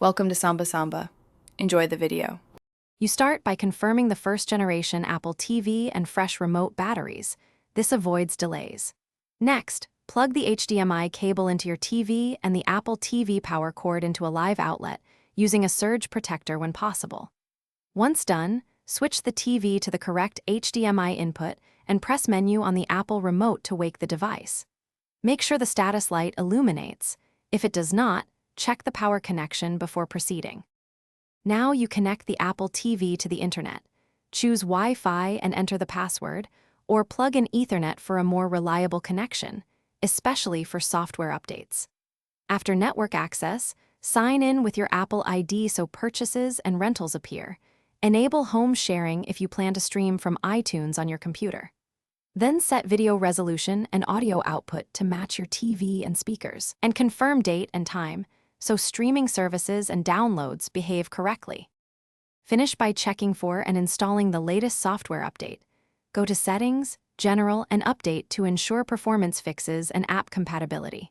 Welcome to Samba Samba. Enjoy the video. You start by confirming the first-generation Apple TV and fresh remote batteries. This avoids delays. Next, plug the HDMI cable into your TV and the Apple TV power cord into a live outlet, using a surge protector when possible. Once done, switch the TV to the correct HDMI input and press menu on the Apple remote to wake the device. Make sure the status light illuminates. If it does not, check the power connection before proceeding. Now you connect the Apple TV to the internet. Choose Wi-Fi and enter the password, or plug in Ethernet for a more reliable connection, especially for software updates. After network access, sign in with your Apple ID so purchases and rentals appear. Enable home sharing if you plan to stream from iTunes on your computer. Then set video resolution and audio output to match your TV and speakers, and confirm date and time, so streaming services and downloads behave correctly. Finish by checking for and installing the latest software update. Go to Settings, General, and Update to ensure performance fixes and app compatibility.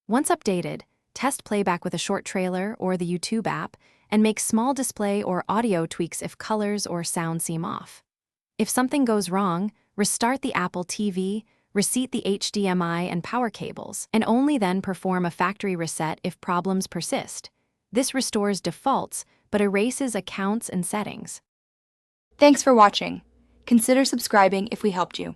Once updated, test playback with a short trailer or the YouTube app, and make small display or audio tweaks if colors or sound seem off. If something goes wrong, restart the Apple TV, reseat the HDMI and power cables, and only then perform a factory reset if problems persist. This restores defaults, but erases accounts and settings. Thanks for watching. Consider subscribing if we helped you.